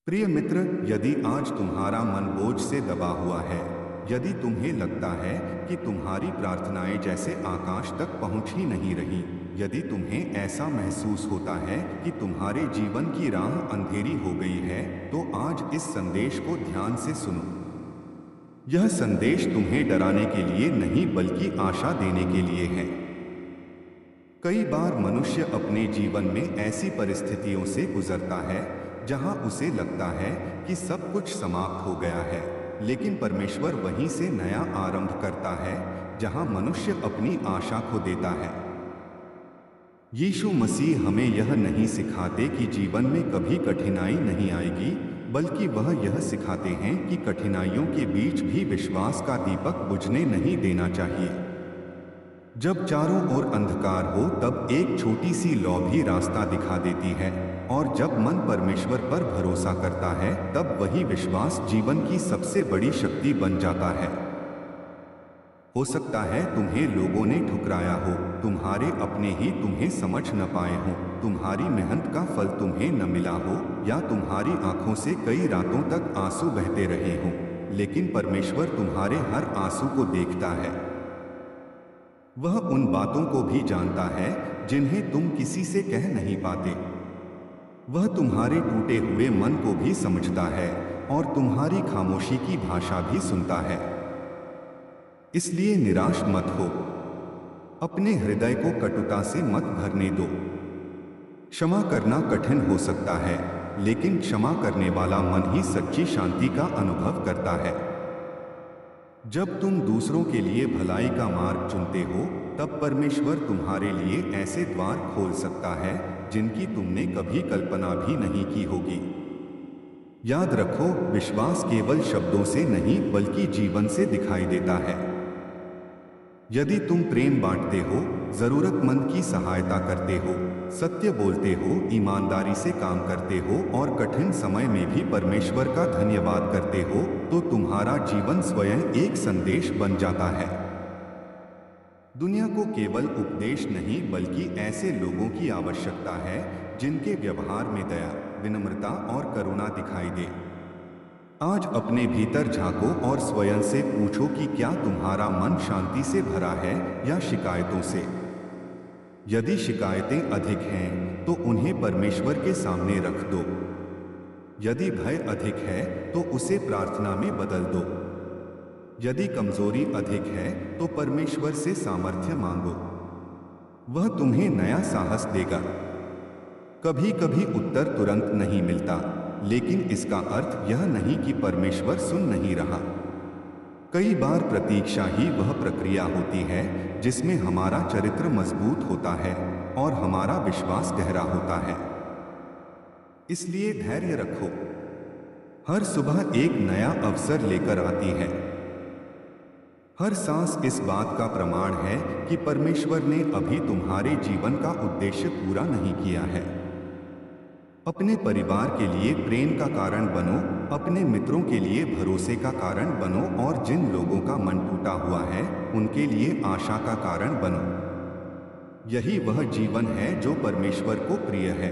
प्रिय मित्र, यदि आज तुम्हारा मन बोझ से दबा हुआ है, यदि तुम्हें लगता है कि तुम्हारी प्रार्थनाएं जैसे आकाश तक पहुंच ही नहीं रही, यदि तुम्हें ऐसा महसूस होता है कि तुम्हारे जीवन की राह अंधेरी हो गई है, तो आज इस संदेश को ध्यान से सुनो। यह संदेश तुम्हें डराने के लिए नहीं बल्कि आशा देने के लिए है। कई बार मनुष्य अपने जीवन में ऐसी परिस्थितियों से गुजरता है जहां उसे लगता है कि सब कुछ समाप्त हो गया है, लेकिन परमेश्वर वहीं से नया आरंभ करता है जहां मनुष्य अपनी आशा खो देता है। यीशु मसीह हमें यह नहीं सिखाते कि जीवन में कभी कठिनाई नहीं आएगी, बल्कि वह यह सिखाते हैं कि कठिनाइयों के बीच भी विश्वास का दीपक बुझने नहीं देना चाहिए। जब चारों ओर अंधकार हो तब एक छोटी सी लौ भी रास्ता दिखा देती है, और जब मन परमेश्वर पर भरोसा करता है तब वही विश्वास जीवन की सबसे बड़ी शक्ति बन जाता है। हो सकता है तुम्हें लोगों ने ठुकराया हो, तुम्हारे अपने ही तुम्हें समझ न पाए हो, तुम्हारी मेहनत का फल तुम्हें न मिला हो, या तुम्हारी आंखों से कई रातों तक आंसू बहते रहे हों, लेकिन परमेश्वर तुम्हारे हर आंसू को देखता है। वह उन बातों को भी जानता है जिन्हें तुम किसी से कह नहीं पाते। वह तुम्हारे टूटे हुए मन को भी समझता है और तुम्हारी खामोशी की भाषा भी सुनता है। इसलिए निराश मत हो, अपने हृदय को कटुता से मत भरने दो। क्षमा करना कठिन हो सकता है, लेकिन क्षमा करने वाला मन ही सच्ची शांति का अनुभव करता है। जब तुम दूसरों के लिए भलाई का मार्ग चुनते हो, तब परमेश्वर तुम्हारे लिए ऐसे द्वार खोल सकता है जिनकी तुमने कभी कल्पना भी नहीं की होगी। याद रखो, विश्वास केवल शब्दों से नहीं बल्कि जीवन से दिखाई देता है। यदि तुम प्रेम बांटते हो, जरूरतमंद की सहायता करते हो, सत्य बोलते हो, ईमानदारी से काम करते हो और कठिन समय में भी परमेश्वर का धन्यवाद करते हो, तो तुम्हारा जीवन स्वयं एक संदेश बन जाता है। दुनिया को केवल उपदेश नहीं बल्कि ऐसे लोगों की आवश्यकता है जिनके व्यवहार में दया, विनम्रता और करुणा दिखाई दे। आज अपने भीतर झांको और स्वयं से पूछो कि क्या तुम्हारा मन शांति से भरा है या शिकायतों से। यदि शिकायतें अधिक हैं तो उन्हें परमेश्वर के सामने रख दो। यदि भय अधिक है तो उसे प्रार्थना में बदल दो। यदि कमजोरी अधिक है तो परमेश्वर से सामर्थ्य मांगो। वह तुम्हें नया साहस देगा। कभी कभी उत्तर तुरंत नहीं मिलता, लेकिन इसका अर्थ यह नहीं कि परमेश्वर सुन नहीं रहा। कई बार प्रतीक्षा ही वह प्रक्रिया होती है जिसमें हमारा चरित्र मजबूत होता है और हमारा विश्वास गहरा होता है। इसलिए धैर्य रखो। हर सुबह एक नया अवसर लेकर आती है। हर सांस इस बात का प्रमाण है कि परमेश्वर ने अभी तुम्हारे जीवन का उद्देश्य पूरा नहीं किया है। अपने परिवार के लिए प्रेम का कारण बनो, अपने मित्रों के लिए भरोसे का कारण बनो और जिन लोगों का मन टूटा हुआ है उनके लिए आशा का कारण बनो। यही वह जीवन है जो परमेश्वर को प्रिय है।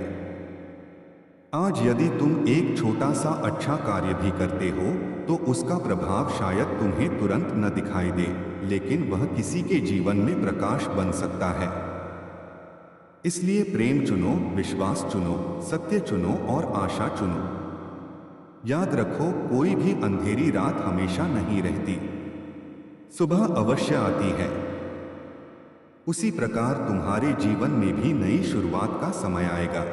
आज यदि तुम एक छोटा सा अच्छा कार्य भी करते हो तो उसका प्रभाव शायद तुम्हें तुरंत न दिखाई दे, लेकिन वह किसी के जीवन में प्रकाश बन सकता है। इसलिए प्रेम चुनो, विश्वास चुनो, सत्य चुनो और आशा चुनो। याद रखो, कोई भी अंधेरी रात हमेशा नहीं रहती। सुबह अवश्य आती है। उसी प्रकार तुम्हारे जीवन में भी नई शुरुआत का समय आएगा।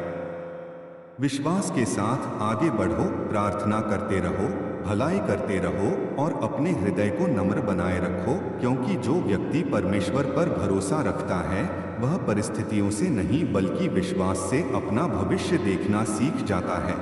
विश्वास के साथ आगे बढ़ो, प्रार्थना करते रहो, भलाई करते रहो और अपने हृदय को नम्र बनाए रखो, क्योंकि जो व्यक्ति परमेश्वर पर भरोसा रखता है वह परिस्थितियों से नहीं बल्कि विश्वास से अपना भविष्य देखना सीख जाता है।